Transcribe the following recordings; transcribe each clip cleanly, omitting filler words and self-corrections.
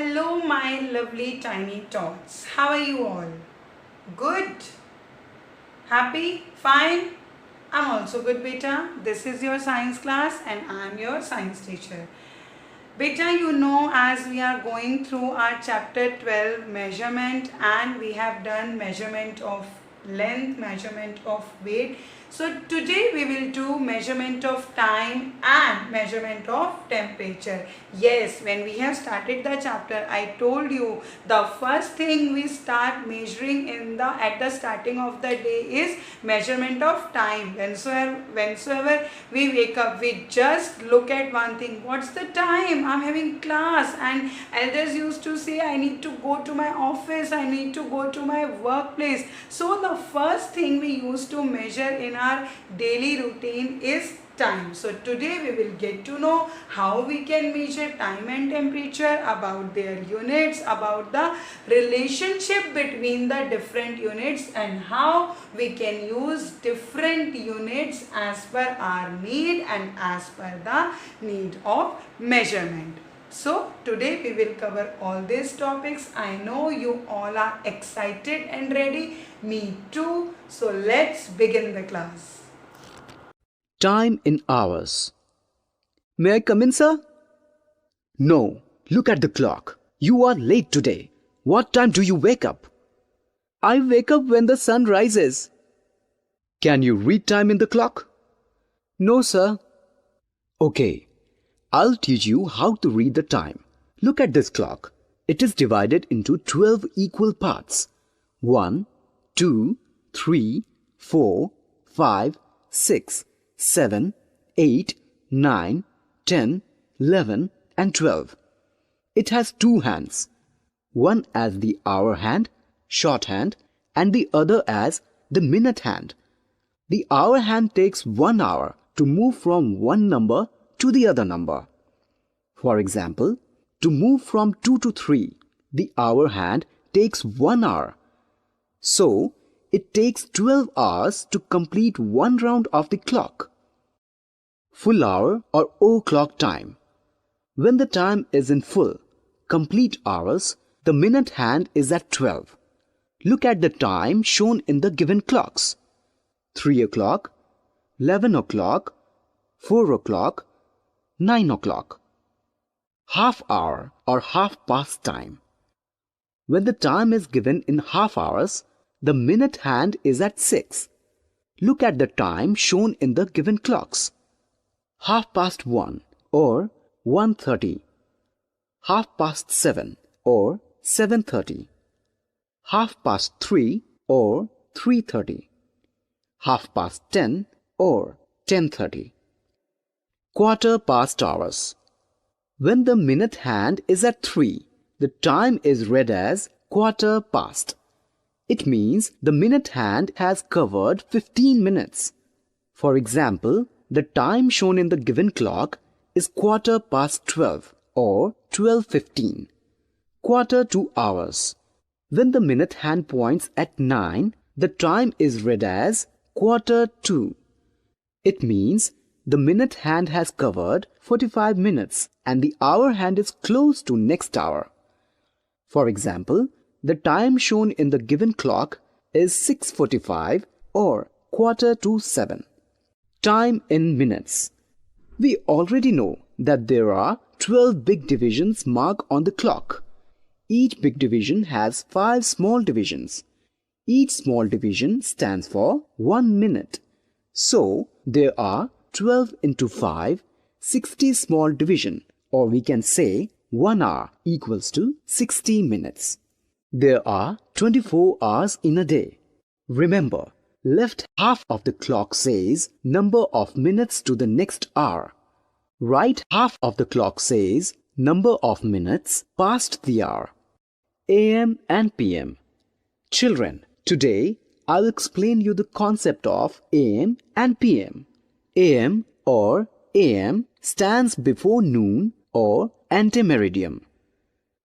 Hello, my lovely tiny tots. How are you all? Good? Happy? Fine? I'm also good, beta. This is your science class and I'm your science teacher. Beta, as we are going through our chapter 12 measurement and we have done measurement of length, measurement of weight. So today we will do measurement of time and measurement of temperature. Yes, when we have started the chapter, I told you the first thing we start measuring at the starting of the day is measurement of time. Whensoever we wake up, we just look at one thing. What's the time? I'm having class, and elders used to say I need to go to my office, I need to go to my workplace. So the first thing we used to measure in our daily routine is time. So today we will get to know how we can measure time and temperature, about their units, about the relationship between the different units, and how we can use different units as per our need and as per the need of measurement. So today we will cover all these topics. I know you all are excited and ready. Me too. So let's begin the class. Time in hours. May I come in, sir? No. Look at the clock. You are late today. What time do you wake up? I wake up when the sun rises. Can you read time in the clock? No, sir. Okay. I'll teach you how to read the time. Look at this clock. It is divided into 12 equal parts. 1, 2, 3, 4, 5, 6, 7, 8, 9, 10, 11 and 12. It has two hands. One as the hour hand, shorthand, and the other as the minute hand. The hour hand takes 1 hour to move from one number to the other number. For example, to move from 2 to 3, the hour hand takes 1 hour. So, it takes 12 hours to complete one round of the clock. Full hour or o'clock time. When the time is in full, complete hours, the minute hand is at 12. Look at the time shown in the given clocks. 3 o'clock, 11 o'clock, 4 o'clock, 9 o'clock. Half hour or half past time. When the time is given in half hours, the minute hand is at 6. Look at the time shown in the given clocks. Half past 1 or 1:30. Half past 7 or 7:30. Half past 3 or 3:30. Half past 10 or 10:30. Quarter past hours. When the minute hand is at 3, the time is read as quarter past. It means the minute hand has covered 15 minutes. For example, the time shown in the given clock is quarter past 12 or 12:15. Quarter to hours. When the minute hand points at 9, the time is read as quarter to. It means the minute hand has covered 45 minutes and the hour hand is close to next hour. For example, the time shown in the given clock is 6:45 or quarter to 7. Time in minutes. We already know that there are 12 big divisions marked on the clock. Each big division has 5 small divisions. Each small division stands for 1 minute. So, there are 12 into 5, 60 small division, or we can say 1 hour equals to 60 minutes. There are 24 hours in a day. Remember, left half of the clock says number of minutes to the next hour. Right half of the clock says number of minutes past the hour. AM and PM. Children, today I'll explain you the concept of AM and PM. AM or AM stands before noon or antemeridium.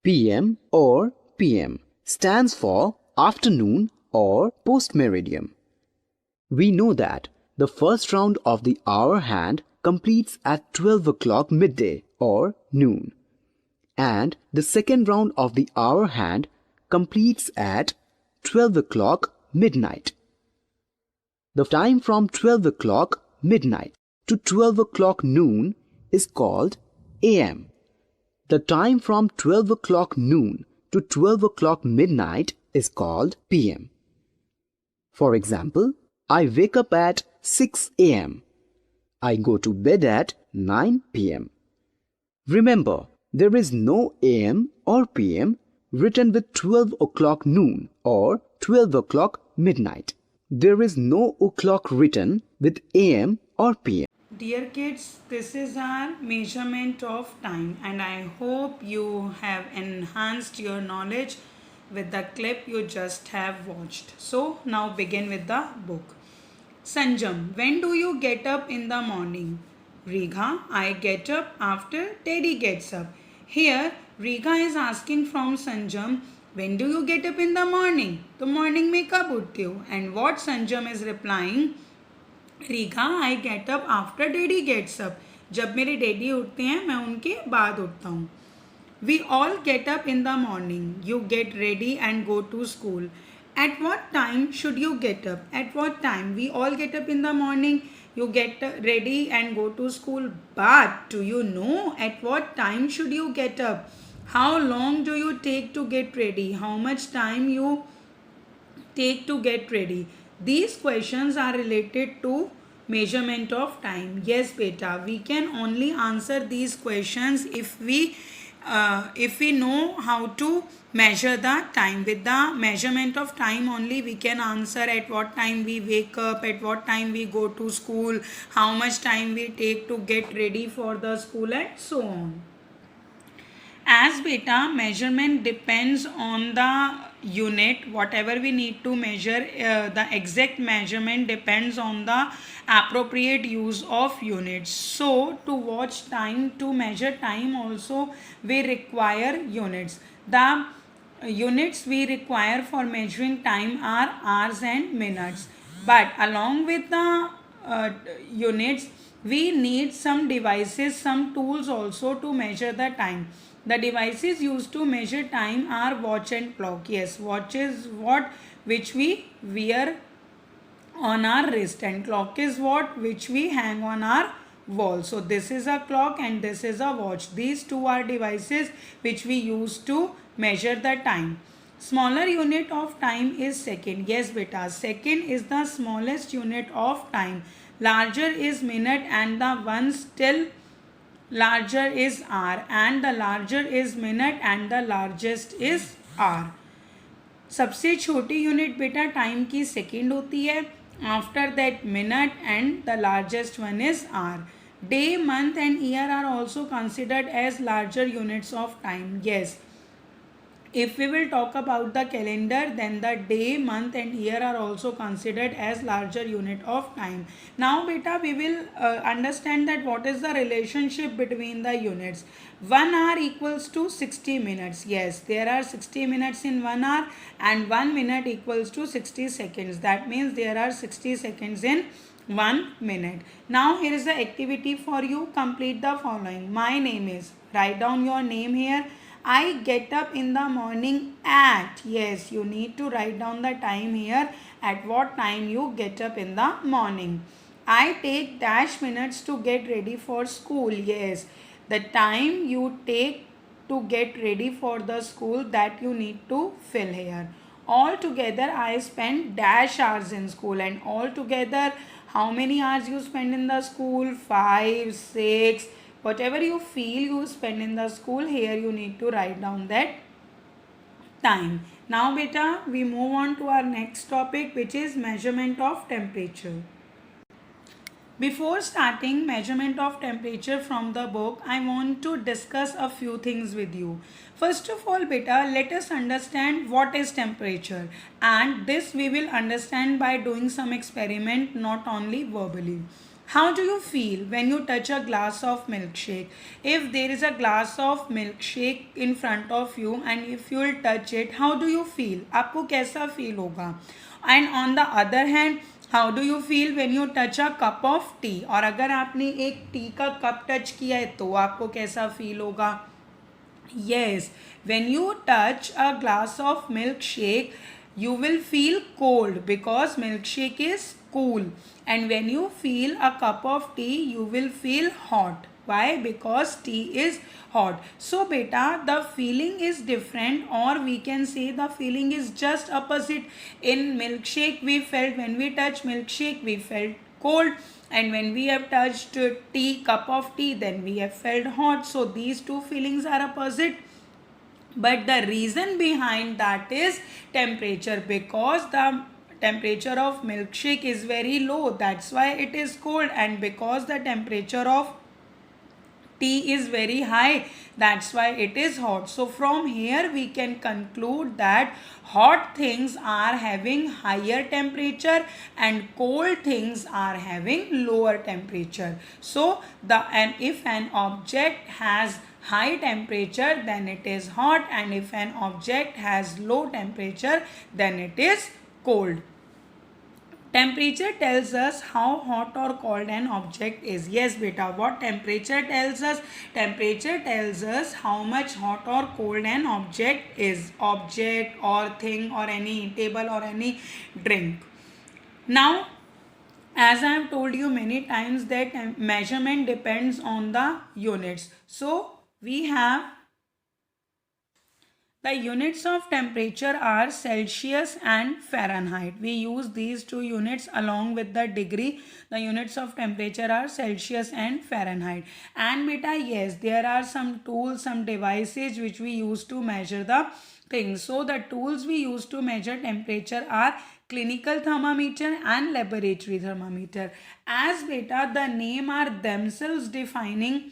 PM or PM stands for afternoon or postmeridium. We know that the first round of the hour hand completes at 12 o'clock midday or noon. and the second round of the hour hand completes at 12 o'clock midnight. The time from 12 o'clock midnight to 12 o'clock noon is called AM. The time from 12 o'clock noon to 12 o'clock midnight is called PM. For example, I wake up at 6 a.m. I go to bed at 9 p.m. Remember, there is no AM or PM written with 12 o'clock noon or 12 o'clock midnight. There is no o'clock written with AM or PM. Dear kids, this is our measurement of time, and I hope you have enhanced your knowledge with the clip you just have watched. So now begin with the book. Sanjam, when do you get up in the morning? Righa, I get up after Teddy gets up. Here, Righa is asking from Sanjam, when do you get up in the morning? तो morning में कब उठते हो? And what Sanjam is replying, Righa, I get up after Daddy gets up. जब मेरे daddy उठते हैं मैं उनके बाद उठता हूँ. We all get up in the morning. You get ready and go to school. At what time should you get up? At what time? We all get up in the morning. You get ready and go to school. But do you know at what time should you get up? How long do you take to get ready? How much time you take to get ready? These questions are related to measurement of time. Yes, beta, we can only answer these questions if we know how to measure the time. With the measurement of time only we can answer at what time we wake up, at what time we go to school, how much time we take to get ready for the school, and so on. As beta, measurement depends on the unit. Whatever we need to measure, the exact measurement depends on the appropriate use of units. So to watch time, to measure time also we require units. The units we require for measuring time are hours and minutes. But along with the units, we need some devices, some tools also to measure the time. The devices used to measure time are watch and clock. Yes, watch is what which we wear on our wrist, and clock is what which we hang on our wall. So this is a clock and this is a watch. These two are devices which we use to measure the time. Smaller unit of time is second. Yes, beta, second is the smallest unit of time. Larger is minute, and the one still larger is hour, and the larger is minute, and the largest is hour. सबसे छोटी unit बेटा time की second होती है, after that minute, and the largest one is hour. Day, month and year are also considered as larger units of time. Yes, if we will talk about the calendar, then the day, month and year are also considered as larger unit of time. Now beta, we will understand that what is the relationship between the units. 1 hour equals to 60 minutes. Yes, there are 60 minutes in 1 hour, and 1 minute equals to 60 seconds. That means there are 60 seconds in 1 minute. Now here is the activity for you. Complete the following. My name is, write down your name here. I get up in the morning at, yes, you need to write down the time here, at what time you get up in the morning. I take dash minutes to get ready for school. Yes, the time you take to get ready for the school, that you need to fill here. Altogether I spend dash hours in school, and altogether how many hours you spend in the school? 5, 6, whatever you feel you spend in the school, here you need to write down that time. Now beta, we move on to our next topic, which is measurement of temperature. Before starting measurement of temperature from the book, I want to discuss a few things with you. First of all beta, let us understand what is temperature, and this we will understand by doing some experiment, not only verbally. How do you feel when you touch a glass of milkshake? If there is a glass of milkshake in front of you and if you will touch it, how do you feel? आपको कैसा feel होगा? And on the other hand, how do you feel when you touch a cup of tea? और अगर आपने एक T का cup touch किया है तो आपको कैसा feel होगा? Yes, when you touch a glass of milkshake, you will feel cold because milkshake is cool. And when you feel a cup of tea, you will feel hot. Why? Because tea is hot. So beta, the feeling is different, or we can say the feeling is just opposite. In milkshake, we felt, when we touch milkshake, we felt cold, and when we have touched cup of tea, then we have felt hot. So these two feelings are opposite, but the reason behind that is temperature, because the temperature of milkshake is very low, that's why it is cold, and because the temperature of tea is very high, that's why it is hot. So from here we can conclude that hot things are having higher temperature and cold things are having lower temperature. So and if an object has high temperature, then it is hot, and if an object has low temperature, then it is cold. Temperature tells us how hot or cold an object is. Yes, beta. What temperature tells us? Temperature tells us how much hot or cold an object is. Object or thing or any table or any drink. Now, as I have told you many times that measurement depends on the units. So, we have the units of temperature are Celsius and Fahrenheit. We use these two units along with the degree. The units of temperature are Celsius and Fahrenheit. And beta, yes, there are some tools, some devices which we use to measure the things. So the tools we use to measure temperature are clinical thermometer and laboratory thermometer. As beta, the name are themselves defining.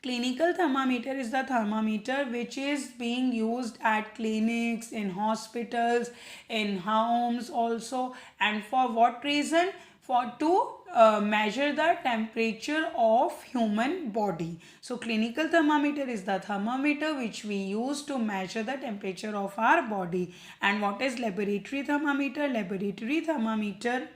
Clinical thermometer is the thermometer which is being used at clinics, in hospitals, in homes also. And for what reason? For to measure the temperature of human body. So clinical thermometer is the thermometer which we use to measure the temperature of our body. And what is laboratory thermometer? Laboratory thermometer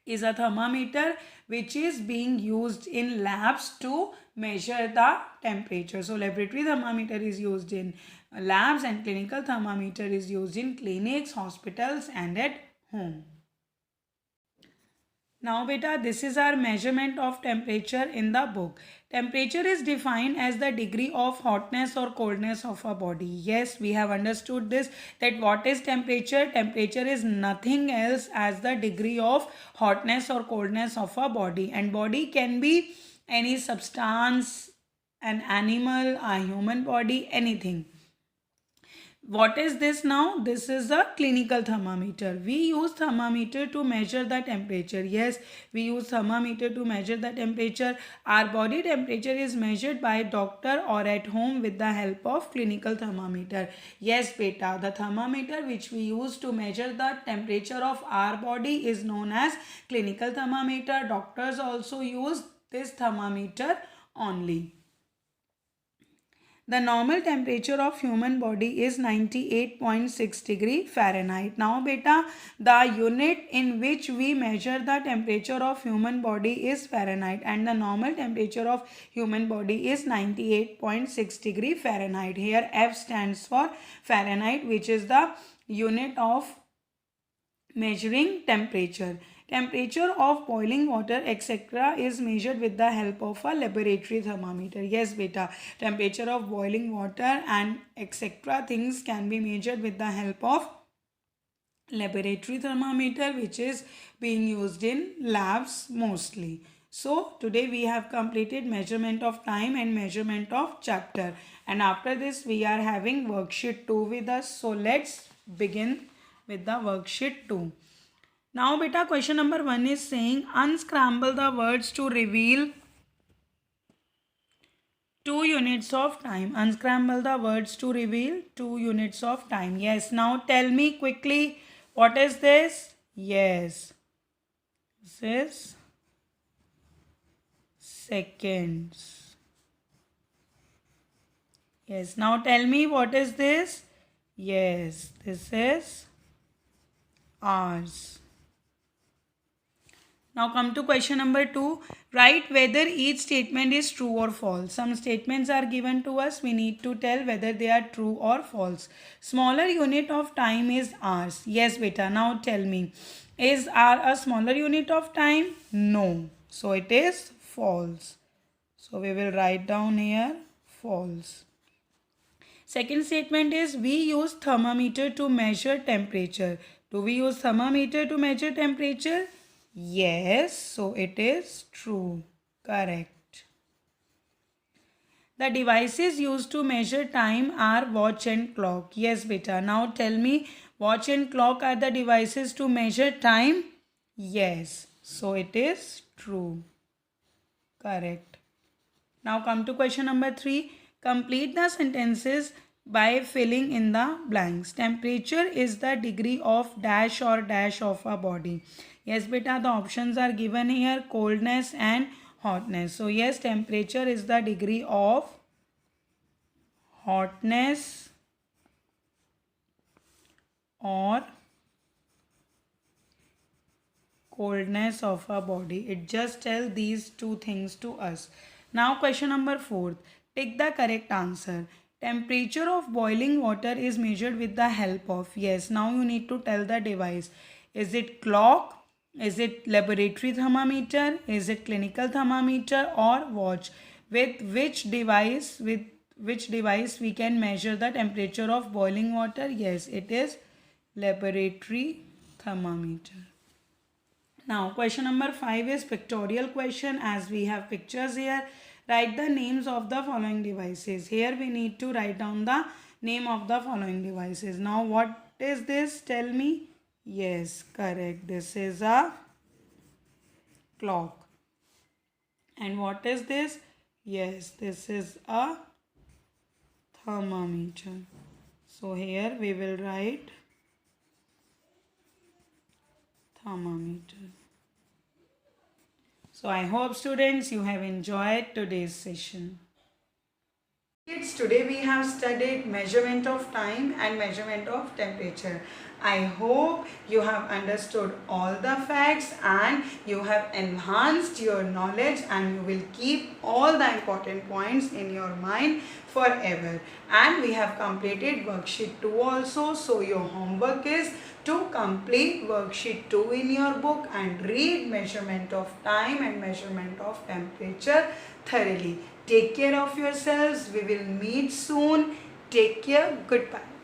is a thermometer which is being used in labs to measure the temperature. So laboratory thermometer is used in labs and clinical thermometer is used in clinics, hospitals and at home. Now beta, this is our measurement of temperature in the book. Temperature is defined as the degree of hotness or coldness of a body. Yes, we have understood this, that what is temperature? Temperature is nothing else as the degree of hotness or coldness of a body. And body can be any substance, an animal, a human body, anything. What is this now? This is a clinical thermometer. We use thermometer to measure the temperature. Yes, we use thermometer to measure the temperature. Our body temperature is measured by doctor or at home with the help of clinical thermometer. Yes, beta, the thermometer which we use to measure the temperature of our body is known as clinical thermometer. Doctors also use this thermometer only. The normal temperature of human body is 98.6 degree Fahrenheit. Now beta, the unit in which we measure the temperature of human body is Fahrenheit, and the normal temperature of human body is 98.6 degree Fahrenheit. Here F stands for Fahrenheit, which is the unit of measuring temperature. Temperature of boiling water etc. is measured with the help of a laboratory thermometer. Yes beta, temperature of boiling water and etc. things can be measured with the help of laboratory thermometer, which is being used in labs mostly. So today we have completed measurement of time and measurement of chapter, and after this we are having worksheet 2 with us. So let's begin with the worksheet 2. Now beta, question number 1 is saying unscramble the words to reveal 2 units of time. Unscramble the words to reveal 2 units of time. Yes, now tell me quickly, what is this? Yes, this is seconds. Yes, now tell me, what is this? Yes, this is hours. Now come to question number 2. Write whether each statement is true or false. Some statements are given to us. We need to tell whether they are true or false. Smaller unit of time is hours. Yes, beta. Now tell me. Is hour a smaller unit of time? No. So it is false. So we will write down here false. Second statement is we use thermometer to measure temperature. Do we use thermometer to measure temperature? Yes, so it is true. Correct. The devices used to measure time are watch and clock. Yes, beta. Now tell me, watch and clock are the devices to measure time? Yes, so it is true. Correct. Now come to question number 3. Complete the sentences by filling in the blanks. Temperature is the degree of dash or dash of a body. Yes, beta, the options are given here, coldness and hotness. So yes, temperature is the degree of hotness or coldness of a body. It just tells these two things to us. Now question number 4. Pick the correct answer. Temperature of boiling water is measured with the help of. Yes, now you need to tell the device. Is it clock? Is it laboratory thermometer? Is it clinical thermometer or watch? With which device we can measure the temperature of boiling water? Yes, it is laboratory thermometer. Now question number 5 is pictorial question. As we have pictures here, write the names of the following devices. Here we need to write down the name of the following devices. Now what is this? Tell me. Yes, correct. This is a clock. And what is this? Yes, this is a thermometer. So here we will write thermometer. So I hope students you have enjoyed today's session. Kids, today we have studied measurement of time and measurement of temperature. I hope you have understood all the facts and you have enhanced your knowledge and you will keep all the important points in your mind forever. And we have completed worksheet 2 also. So your homework is to complete worksheet 2 in your book and read measurement of time and measurement of temperature thoroughly. Take care of yourselves. We will meet soon. Take care. Goodbye.